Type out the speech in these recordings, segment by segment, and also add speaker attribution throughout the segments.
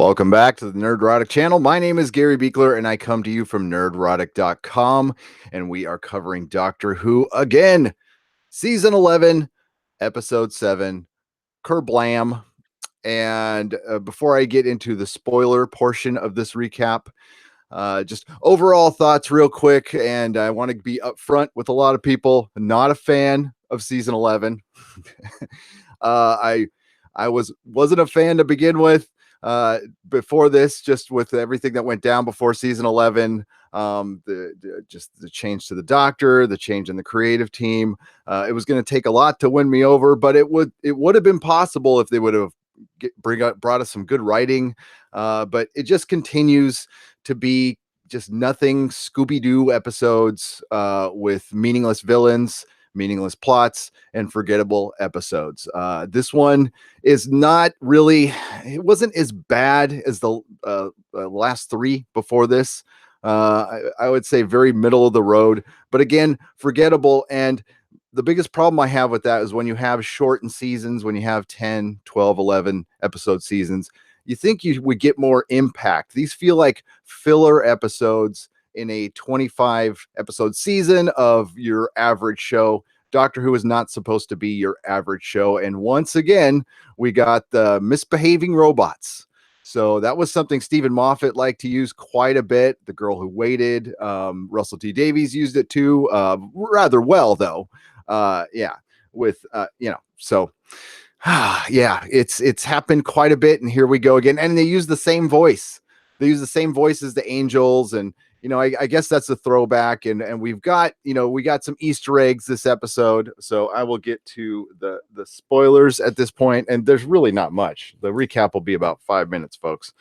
Speaker 1: Welcome back to the Nerdrotic channel. My name is Gary Beekler, and I come to you from nerdrotic.com, and we are covering Doctor Who again, season 11, episode 7, Kerblam. And before I get into the spoiler portion of this recap, just overall thoughts real quick, and I want to be upfront with a lot of people. Not a fan of season 11. I wasn't a fan to begin with. Before this, just with everything that went down before season 11, just the change to the Doctor, the change in the creative team, it was going to take a lot to win me over, but it would have been possible if they would have brought us some good writing. But it just continues to be just nothing Scooby Doo episodes with meaningless villains, meaningless plots, and forgettable episodes. This one is not really, it wasn't as bad as the last three before this. I would say very middle of the road, but again, forgettable. And the biggest problem I have with that is when you have shortened seasons, when you have 10, 12, 11 episode seasons, you think you would get more impact. These feel like filler episodes in a 25 episode season of your average show. Doctor Who is not supposed to be your average show. And once again, we got the misbehaving robots. So that was something Stephen Moffat liked to use quite a bit. The Girl Who Waited, Russell T Davies used it too, rather well though. So yeah, it's happened quite a bit. And here we go again. And they use the same voice. They use the same voice as the angels, and I guess that's a throwback, and we got some Easter eggs this episode. So I will get to the spoilers at this point, and there's really not much. The recap will be about 5 minutes, folks.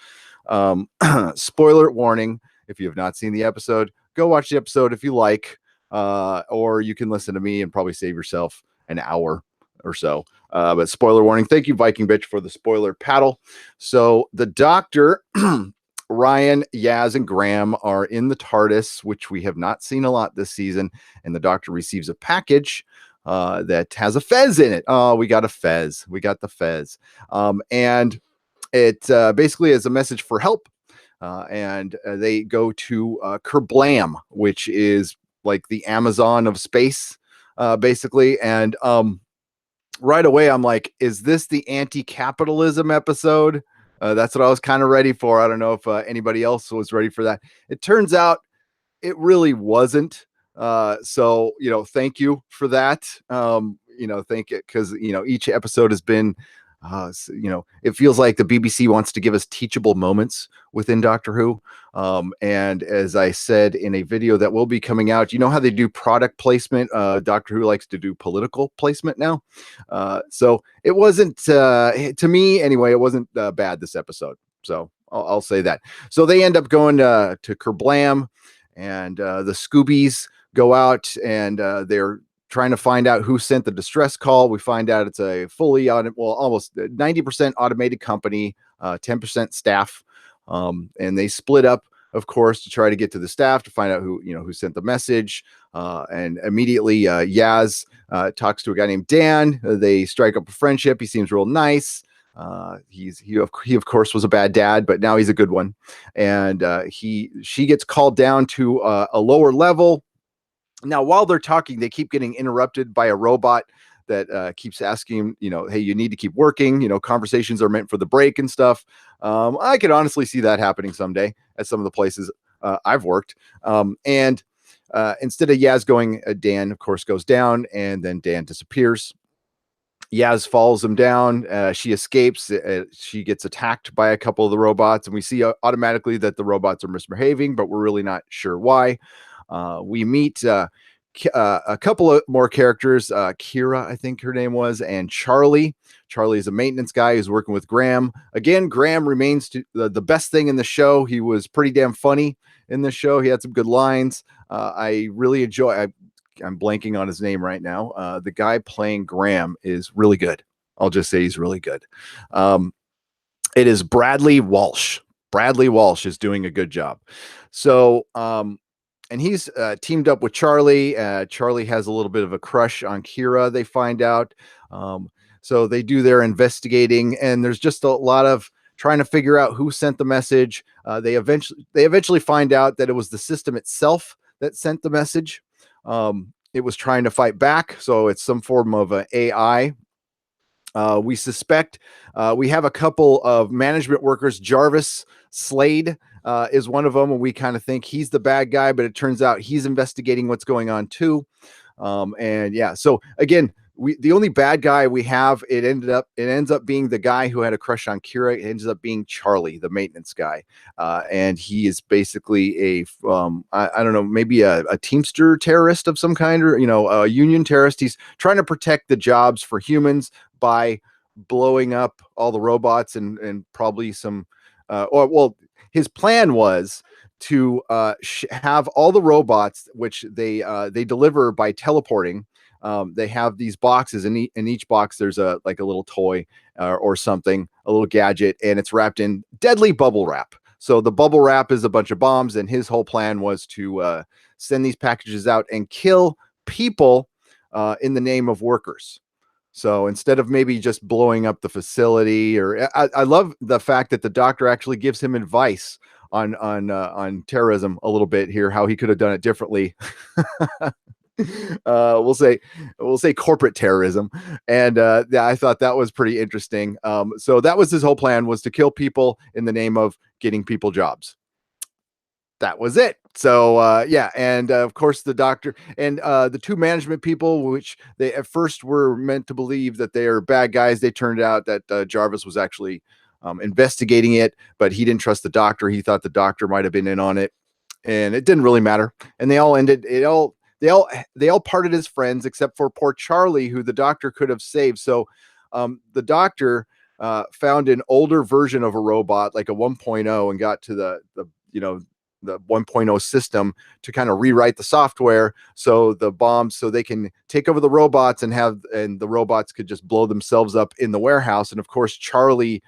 Speaker 1: Spoiler warning: if you have not seen the episode, go watch the episode if you like, or you can listen to me and probably save yourself an hour or so. But spoiler warning. Thank you, Viking Bitch, for the spoiler paddle. So the Doctor. Ryan, Yaz, and Graham are in the TARDIS, which we have not seen a lot this season, and the Doctor receives a package that has a fez in it. Oh, we got a fez. We got the fez. And it basically is a message for help. And they go to Kerblam, which is like the Amazon of space, basically. And right away, I'm like, is this the anti-capitalism episode? That's what I was kind of ready for. I don't know if anybody else was ready for that. It turns out it really wasn't. So, thank you for that. Thank it, because, each episode has been, it feels like the BBC wants to give us teachable moments within Doctor Who. And as I said in a video that will be coming out, you know how they do product placement? Doctor Who likes to do political placement now. So it wasn't, to me anyway, it wasn't bad this episode. So I'll say that. So they end up going to Kerblam, and the Scoobies go out, and they're trying to find out who sent the distress call. We find out it's a fully almost 90% automated company, 10% staff. And they split up, of course, to try to get to the staff to find out who sent the message. And immediately Yaz talks to a guy named Dan. They strike up a friendship. He seems real nice. He of course was a bad dad, but now he's a good one. And she gets called down to a lower level. Now, while they're talking, they keep getting interrupted by a robot that keeps asking, hey, you need to keep working. Conversations are meant for the break and stuff. I could honestly see that happening someday at some of the places I've worked. And instead of Yaz going, Dan, of course, goes down, and then Dan disappears. Yaz follows him down. She escapes. She gets attacked by a couple of the robots, and we see automatically that the robots are misbehaving, but we're really not sure why. We meet a couple of more characters, Kira, I think her name was, and Charlie. Charlie is a maintenance guy who's working with Graham. Again, Graham remains the best thing in the show. He was pretty damn funny in the show. He had some good lines. I really enjoy. I'm blanking on his name right now. The guy playing Graham is really good. I'll just say he's really good. It is Bradley Walsh. Bradley Walsh is doing a good job. So, and he's teamed up with Charlie. Charlie has a little bit of a crush on Kira, they find out. So they do their investigating, and there's just a lot of trying to figure out who sent the message. They eventually find out that it was the system itself that sent the message. It was trying to fight back, so it's some form of a AI. We suspect we have a couple of management workers. Jarvis Slade is one of them, and we kind of think he's the bad guy, but it turns out he's investigating what's going on too. And yeah, so again, the only bad guy we have, it ends up being the guy who had a crush on Kira. It ends up being Charlie, the maintenance guy, and he is basically I don't know, maybe a Teamster terrorist of some kind, or a union terrorist. He's trying to protect the jobs for humans by blowing up all the robots and probably some his plan was to have all the robots, which they deliver by teleporting. They have these boxes, and in each box there's a little toy or something, a little gadget, and it's wrapped in deadly bubble wrap. So the bubble wrap is a bunch of bombs, and his whole plan was to send these packages out and kill people in the name of workers. So instead of maybe just blowing up the facility, or I love the fact that the doctor actually gives him advice on terrorism a little bit here, how he could have done it differently. We'll say corporate terrorism, and yeah, I thought that was pretty interesting. So that was his whole plan, was to kill people in the name of getting people jobs. That was it. So yeah, and of course the doctor and the two management people, which they at first were meant to believe that they are bad guys, they turned out that Jarvis was actually investigating it, but he didn't trust the doctor. He thought the doctor might have been in on it, and it didn't really matter. And they all parted as friends, except for poor Charlie, who the doctor could have saved. So the doctor found an older version of a robot, like a 1.0, and got to the 1.0 system to kind of rewrite the software, so they can take over the robots, and the robots could just blow themselves up in the warehouse. And of course Charlie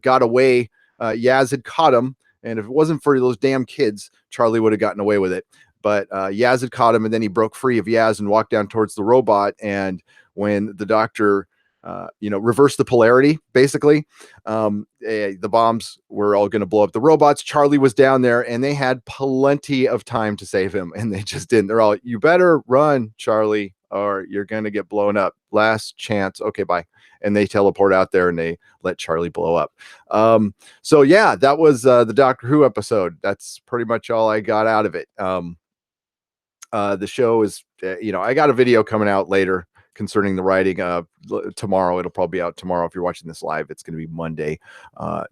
Speaker 1: got away. Yaz had caught him, and if it wasn't for those damn kids, Charlie would have gotten away with it. But Yaz had caught him, and then he broke free of Yaz and walked down towards the robot. And when the doctor reversed the polarity, basically, the bombs were all going to blow up the robots. Charlie was down there, and they had plenty of time to save him, and they just didn't. They're all, you better run, Charlie, or you're going to get blown up. Last chance. Okay, bye. And they teleport out there, and they let Charlie blow up. So yeah, that was the Doctor Who episode. That's pretty much all I got out of it. The show is, I got a video coming out later concerning the writing. Tomorrow, it'll probably be out tomorrow. If you're watching this live, it's going to be Monday,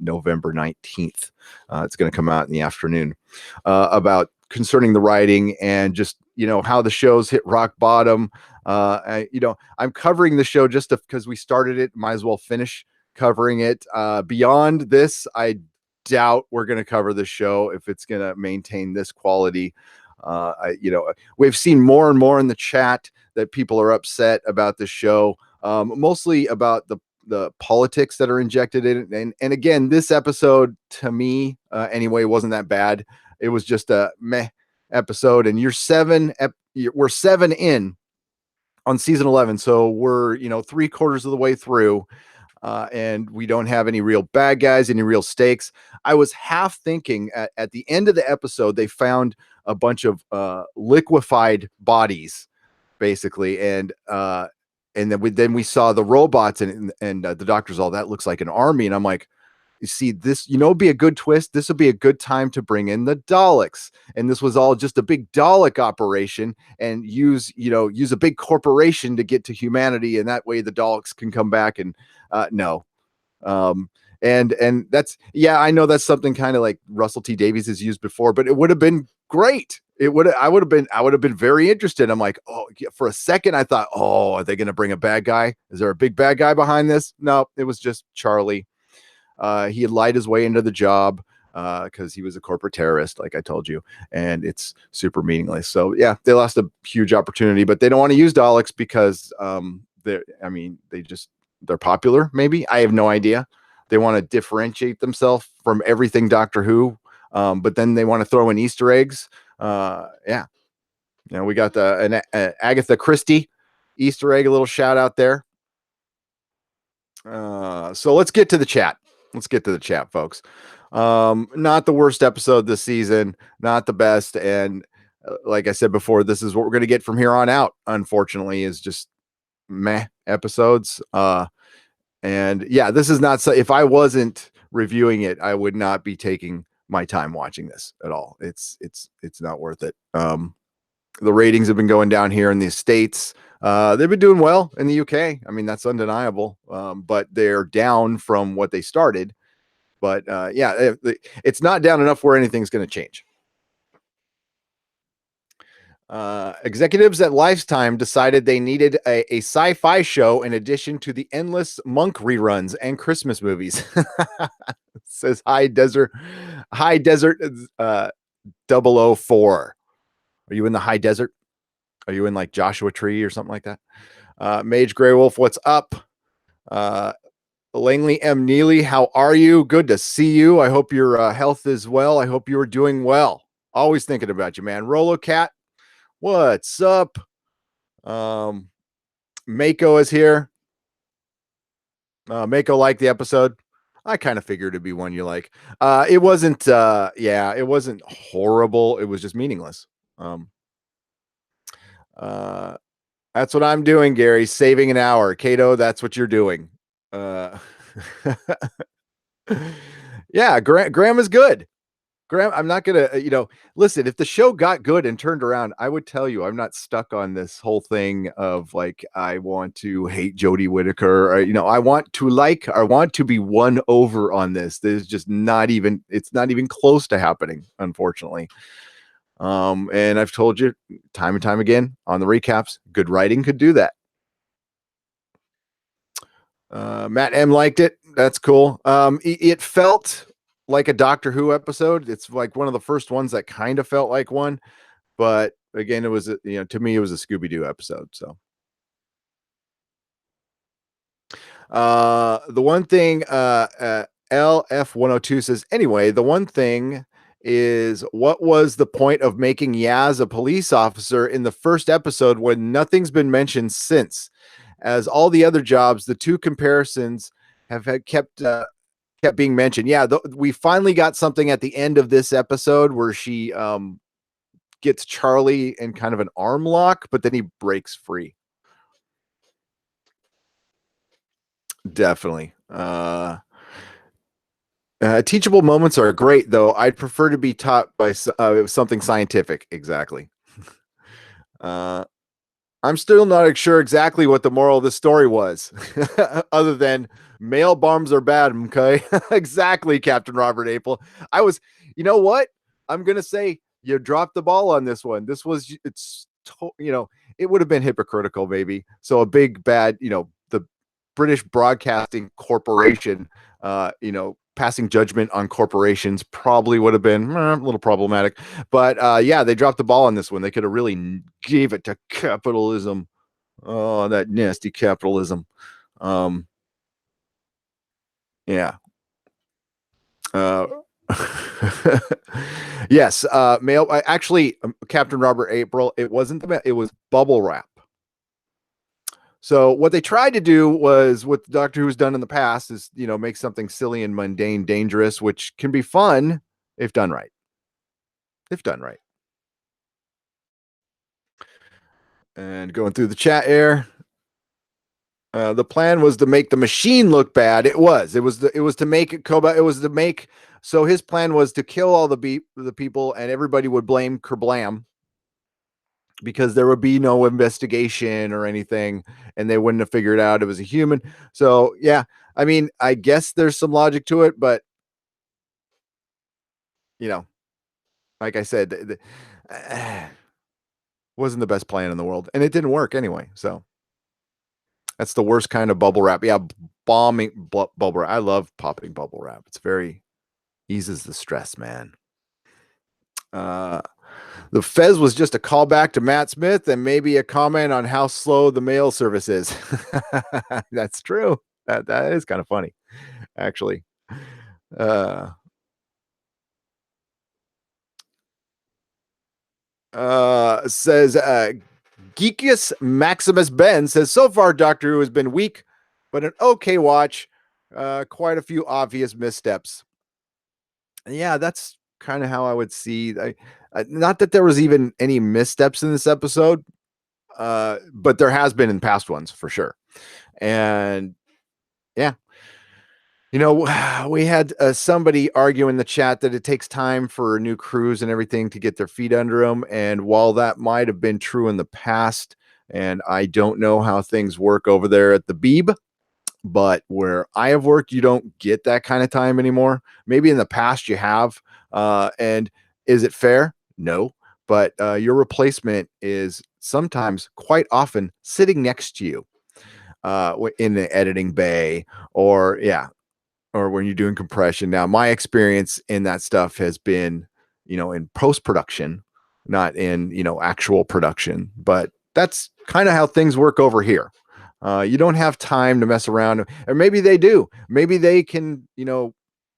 Speaker 1: November 19th. It's going to come out in the afternoon, about concerning the writing and just, how the show's hit rock bottom. I'm covering the show just because we started it, might as well finish covering it. Beyond this, I doubt we're going to cover the show if it's going to maintain this quality. We've seen more and more in the chat that people are upset about the show, mostly about the politics that are injected in it. And again, this episode, to me, anyway, wasn't that bad. It was just a meh episode. And we're 7 in on season 11, so we're 3/4 of the way through. And we don't have any real bad guys, any real stakes. I was half thinking at the end of the episode, they found a bunch of liquefied bodies, basically, and then we saw the robots, and the doctor's all, that looks like an army, and I'm like, you see this, it'd be a good twist. This would be a good time to bring in the Daleks, and this was all just a big Dalek operation, and use a big corporation to get to humanity, and that way the Daleks can come back. And no. And that's, yeah, I know that's something kind of like Russell T Davies has used before, but it would have been great. I would have been very interested. I'm like, oh, for a second I thought, oh, are they going to bring a bad guy? Is there a big bad guy behind this? No, it was just Charlie. He had lied his way into the job because he was a corporate terrorist, like I told you, and it's super meaningless. So yeah, they lost a huge opportunity, but they don't want to use Daleks because they're popular. Maybe, I have no idea. They want to differentiate themselves from everything Doctor Who, but then they want to throw in Easter eggs. Yeah, we got an Agatha Christie Easter egg, a little shout out there. So let's get to the chat. Let's get to the chat, folks. Not the worst episode this season, not the best. And like I said before, this is what we're going to get from here on out, unfortunately, is just meh episodes. And yeah, this is not so. If I wasn't reviewing it, I would not be taking my time watching this at all. It's not worth it. The ratings have been going down here in the States. They've been doing well in the UK. I mean, that's undeniable. But they're down from what they started. But yeah, it's not down enough where anything's going to change. Executives at Lifetime decided they needed a sci-fi show in addition to the endless Monk reruns and Christmas movies. Says High Desert 004. Are you in the high desert? Are you in like Joshua Tree or something like that? Mage Grey Wolf, what's up? Langley M. Neely, how are you? Good to see you. I hope your health is well. I hope you are doing well. Always thinking about you, man. Rolo Cat, what's up? Mako is here. Mako liked the episode. I kind of figured it'd be one you like. It wasn't it wasn't horrible. It was just meaningless. That's what I'm doing, Gary. Saving an hour. Kato, that's what you're doing. Yeah, Graham is good. Graham, I'm not gonna, listen. If the show got good and turned around, I would tell you I'm not stuck on this whole thing of like I want to hate Jodie Whittaker. Or, I want to be won over on this. There's just not even. It's not even close to happening, unfortunately. And I've told you time and time again on the recaps, good writing could do that. Matt M liked it. That's cool. It felt like a Doctor Who episode. It's like one of the first ones that kind of felt like one, but again, it was, to me, it was a Scooby Doo episode. So, the one thing, LF102 says, anyway, the one thing is, what was the point of making Yaz a police officer in the first episode when nothing's been mentioned since? As all the other jobs, the two comparisons have kept being mentioned. Yeah, we finally got something at the end of this episode where she gets Charlie in kind of an arm lock, but then he breaks free. Definitely. Teachable moments are great, though. I'd prefer to be taught by something scientific. Exactly. I'm still not sure exactly what the moral of the story was, other than male bombs are bad. Okay, exactly, Captain Robert April. You know what? I'm gonna say you dropped the ball on this one. It would have been hypocritical, maybe. So a big bad, the British Broadcasting Corporation, passing judgment on corporations probably would have been a little problematic, but yeah, they dropped the ball on this one. They could have really gave it to capitalism. Oh, that nasty capitalism. Yeah. Yes. Male. Actually, Captain Robert April. It wasn't it was bubble wrap. So what they tried to do was what Doctor Who's done in the past is, make something silly and mundane dangerous, which can be fun if done right. If done right. And going through the chat here, the plan was to make the machine look bad. It was to make Koba. It was to make. So his plan was to kill all the people, and everybody would blame Kerblam because there would be no investigation or anything, and they wouldn't have figured out it was a human. So yeah, I mean, I guess there's some logic to it, but like I said, wasn't the best plan in the world, and it didn't work anyway. So that's the worst kind of bubble wrap. Yeah, bubble wrap. I love popping bubble wrap. It's very eases the stress, man. The Fez was just a callback to Matt Smith and maybe a comment on how slow the mail service is. That's true. That is kind of funny, actually. Says Geekius Maximus Ben says, so far Doctor Who has been weak, but an okay watch. Quite a few obvious missteps. Yeah, that's kind of how I would see. Not that there was even any missteps in this episode, but there has been in past ones for sure. And yeah, we had somebody argue in the chat that it takes time for new crews and everything to get their feet under them. And while that might have been true in the past, and I don't know how things work over there at the Beeb, but where I have worked, you don't get that kind of time anymore. Maybe in the past you have. And is it fair? No. But your replacement is sometimes, quite often, sitting next to you in the editing bay, or yeah, or when you're doing compression. Now, my experience in that stuff has been, in post production, not in, actual production, but that's kind of how things work over here. You don't have time to mess around, or maybe they do. Maybe they can,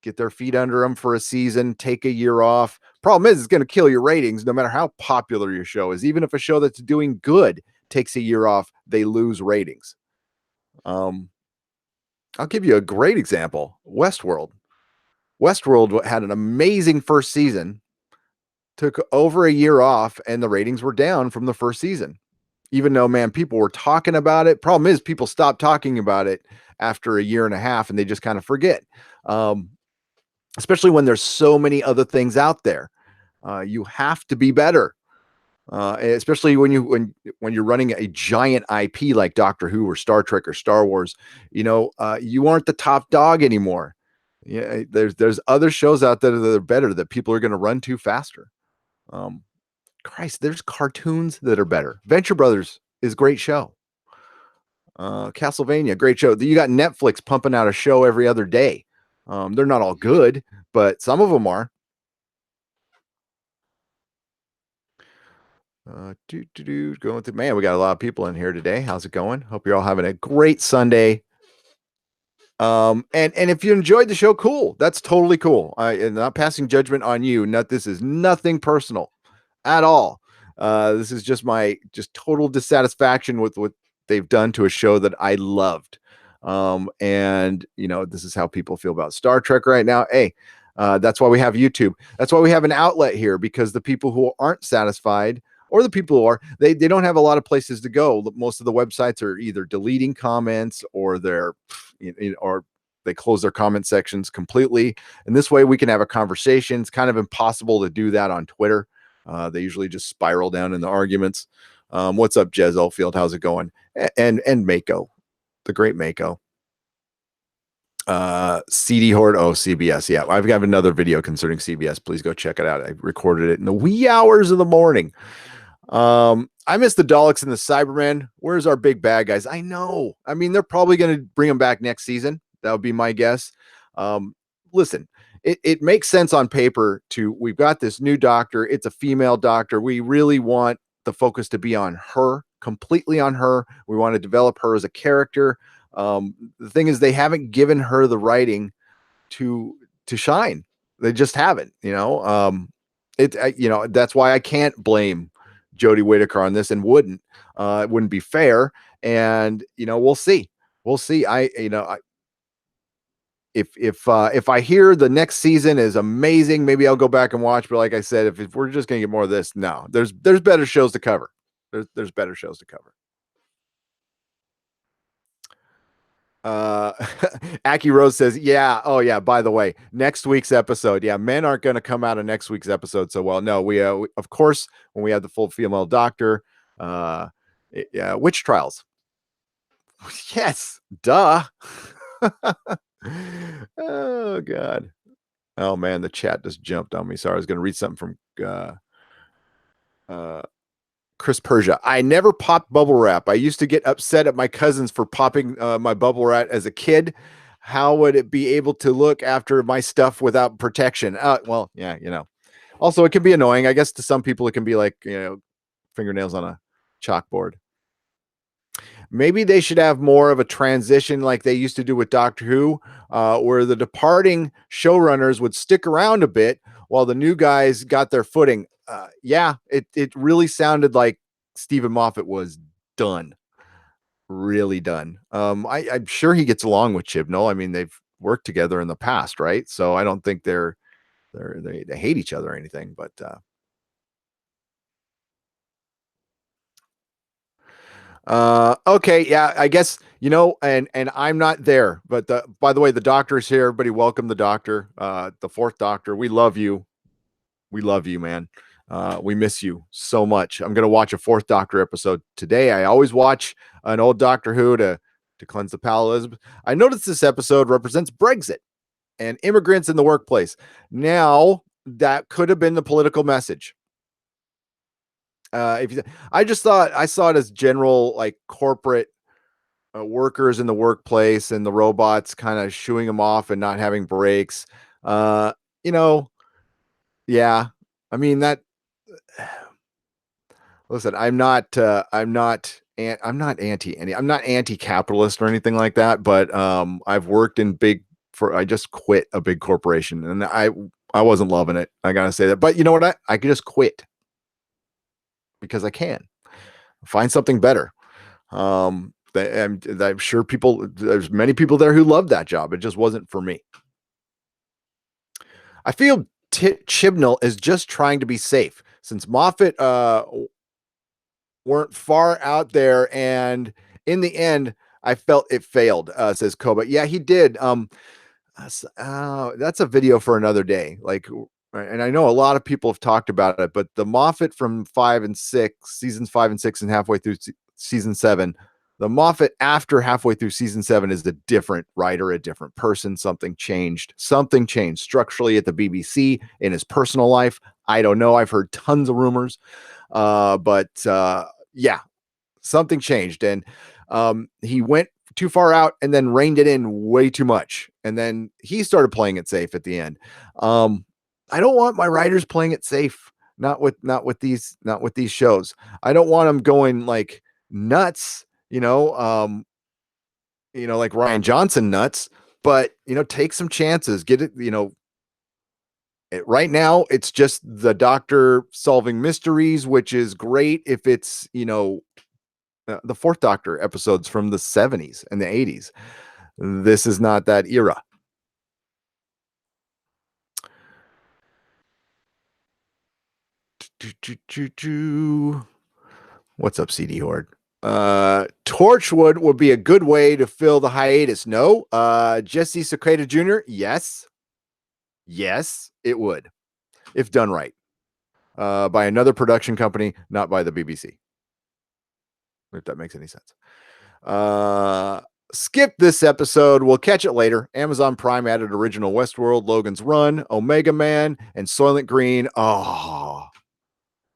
Speaker 1: get their feet under them for a season, take a year off. Problem is, it's going to kill your ratings no matter how popular your show is. Even if a show that's doing good takes a year off, they lose ratings. I'll give you a great example. Westworld. Westworld had an amazing first season, took over a year off, and the ratings were down from the first season. Even though, man, people were talking about it. Problem is, people stopped talking about it after a year and a half, and they just kind of forget. Especially when there's so many other things out there. You have to be better. Especially when you're running a giant IP like Doctor Who or Star Trek or Star Wars, you aren't the top dog anymore. Yeah, there's other shows out there that are better that people are going to run to faster. Um, Christ, there's cartoons that are better. Venture Brothers is a great show. Castlevania, great show. You got Netflix pumping out a show every other day. They're not all good, but some of them are. Going through, man, we got a lot of people in here today. How's it going? Hope you're all having a great Sunday. And if you enjoyed the show, cool. That's totally cool. And not passing judgment on you. This is nothing personal at all. This is just my total dissatisfaction with what they've done to a show that I loved. And this is how people feel about Star Trek right now. Hey, that's why we have YouTube. That's why we have an outlet here, because the people who aren't satisfied, or the people who are, they don't have a lot of places to go. Most of the websites are either deleting comments, or or they close their comment sections completely. And this way we can have a conversation. It's kind of impossible to do that on Twitter. They usually just spiral down in the arguments. What's up, Jez Oldfield? How's it going? And Mako, the great Mako. CD Horde. Oh, CBS. Yeah, I've got another video concerning CBS. Please go check it out. I recorded it in the wee hours of the morning. I miss the Daleks and the Cybermen. Where's our big bad guys? I know. I mean, they're probably going to bring them back next season. That would be my guess. Listen, it makes sense on paper we've got this new doctor. It's a female doctor. We really want the focus to be on her, completely on her. We want to develop her as a character. The thing is, they haven't given her the writing to shine. They just haven't, that's why I can't blame Jodie Whittaker on this, and it wouldn't be fair. And, we'll see. If I hear the next season is amazing, maybe I'll go back and watch. But like I said, if we're just going to get more of this, no, there's better shows to cover. There's better shows to cover. Aki Rose says, yeah. Oh yeah. By the way, next week's episode. Yeah. Men aren't going to come out of next week's episode so well. No, we of course, when we have the full female doctor, witch trials. Yes. Duh. Oh God. Oh man. The chat just jumped on me. Sorry. I was going to read something from, Chris Persia. I never popped bubble wrap. I used to get upset at my cousins for popping my bubble wrap as a kid. How would it be able to look after my stuff without protection? Well, yeah, Also, it can be annoying. I guess to some people, it can be like, fingernails on a chalkboard. Maybe they should have more of a transition like they used to do with Doctor Who, where the departing showrunners would stick around a bit while the new guys got their footing. Yeah, it really sounded like Stephen Moffat was done, really done. I'm sure he gets along with Chibnall. I mean, they've worked together in the past, right? So I don't think they hate each other or anything, but okay, yeah, I guess and I'm not there, but by the way, the doctor's here. Everybody, welcome the doctor, the fourth doctor. We love you. We love you, man. We miss you so much. I'm gonna watch a fourth Doctor episode today. I always watch an old Doctor Who to cleanse the palate. Elizabeth. I noticed this episode represents Brexit and immigrants in the workplace. Now that could have been the political message. If you, I just thought I saw it as general like corporate workers in the workplace and the robots kind of shooing them off and not having breaks. Uh, you know, yeah. I mean that Listen, I'm not anti-capitalist or anything like that, but I've worked in I just quit a big corporation and I wasn't loving it. I got to say that. But you know what? I could just quit because I can find something better. I'm sure there's many people there who love that job. It just wasn't for me. I feel Chibnall is just trying to be safe since Moffat weren't far out there, and in the end, I felt it failed. Says Koba. Yeah, he did. That's a video for another day. And I know a lot of people have talked about it, but the Moffat from seasons 5 and 6, and halfway through season 7. The Moffat after halfway through season 7 is a different writer, a different person. Something changed. Something changed structurally at the BBC in his personal life. I don't know. I've heard tons of rumors. But yeah, something changed, and he went too far out and then reined it in way too much, and then he started playing it safe at the end. I don't want my writers playing it safe, not with these shows. I don't want them going like nuts, like Ryan Johnson nuts, but take some chances, get it, right now it's just the doctor solving mysteries, which is great if it's the fourth Doctor episodes from the 70s and the 80s. This is not that era. What's up, CD Horde? Torchwood would be a good way to fill the hiatus. No. Jesse Cicada Jr. Yes, it would, if done right, by another production company, not by the BBC. If that makes any sense. Skip this episode. We'll catch it later. Amazon Prime added original Westworld, Logan's Run, Omega Man, and Soylent Green. Oh,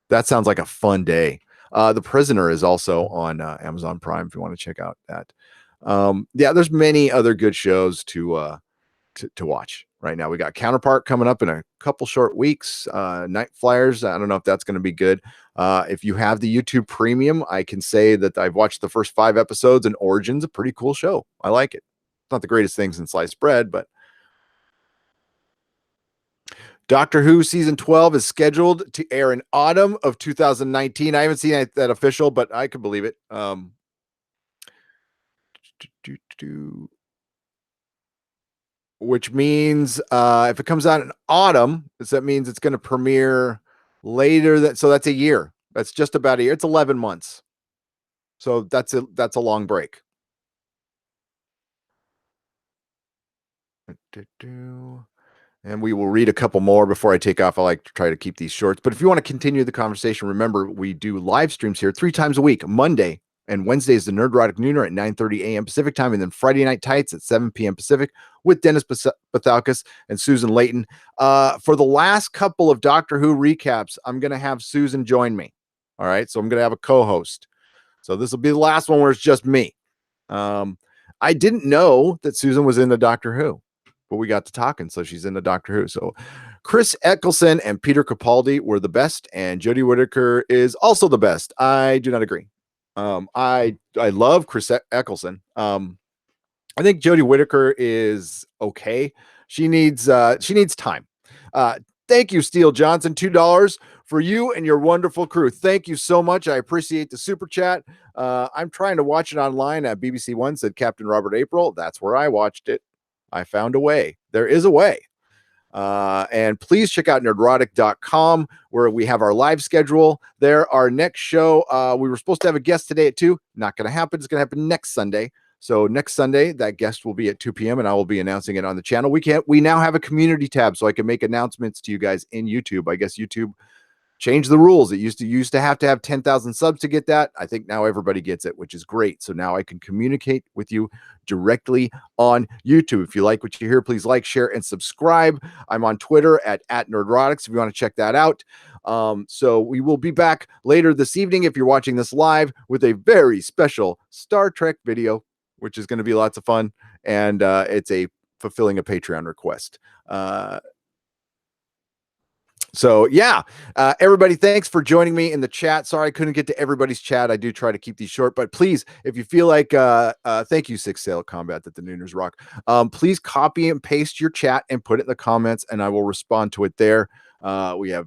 Speaker 1: that sounds like a fun day. The Prisoner is also on Amazon Prime if you want to check out that. Yeah, there's many other good shows to watch right now. We got Counterpart coming up in a couple short weeks. Night Flyers. I don't know if that's going to be good. If you have the YouTube Premium, I can say that I've watched the first 5 episodes, and Origin's a pretty cool show. I like it. It's not the greatest thing since sliced bread, but Doctor Who season 12 is scheduled to air in autumn of 2019. I haven't seen that official, but I could believe it. Which means if it comes out in autumn, that means it's going to premiere later. So that's a year. That's just about a year. It's 11 months. So that's a long break. And we will read a couple more before I take off. I like to try to keep these short. But if you want to continue the conversation, remember we do live streams here 3 times a week. Monday and Wednesday is the Nerdrotic Nooner at 9:30 a.m. Pacific time, and then Friday Night Tights at 7 p.m. Pacific with Dennis Bathalkas and Susan Layton. For the last couple of Doctor Who recaps, I'm going to have Susan join me. All right, so I'm going to have a co-host. So this will be the last one where it's just me. I didn't know that Susan was into Doctor Who, but we got to talking, so she's into Doctor Who. So Chris Eccleston and Peter Capaldi were the best, and Jodie Whittaker is also the best. I do not agree. I love Chris Eccleston. I think Jodie Whittaker is okay. She needs time. Thank you, Steele Johnson. $2 for you and your wonderful crew. Thank you so much. I appreciate the super chat. I'm trying to watch it online at BBC One, said Captain Robert April. That's where I watched it. I found a way. There is a way. And please check out nerdrotic.com where we have our live schedule there. Our next show, we were supposed to have a guest today at 2. Not going to happen. It's going to happen next Sunday. So next Sunday, that guest will be at 2 p.m. and I will be announcing it on the channel. We now have a community tab so I can make announcements to you guys in YouTube. I guess YouTube changed the rules. It used to have 10,000 subs to get that. I think now everybody gets it, which is great. So now I can communicate with you directly on YouTube. If you like what you hear, please like, share, and subscribe. I'm on Twitter at Nerdrotics if you want to check that out. So we will be back later this evening if you're watching this live with a very special Star Trek video, which is going to be lots of fun. And it's fulfilling a Patreon request. So yeah, everybody, thanks for joining me in the chat. Sorry I couldn't get to everybody's chat. I do try to keep these short, but please, if you feel like, thank you, Six Sail Combat, that the Nooners rock. Please copy and paste your chat and put it in the comments, and I will respond to it there. We have,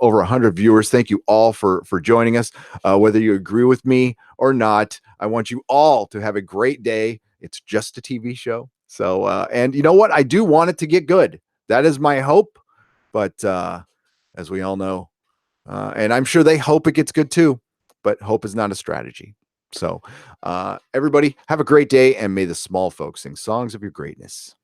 Speaker 1: over 100 viewers. Thank you all for joining us. Whether you agree with me or not, I want you all to have a great day. It's just a TV show. So, and you know what? I do want it to get good. That is my hope. But as we all know, and I'm sure they hope it gets good too, but hope is not a strategy. So everybody have a great day, and may the small folks sing songs of your greatness.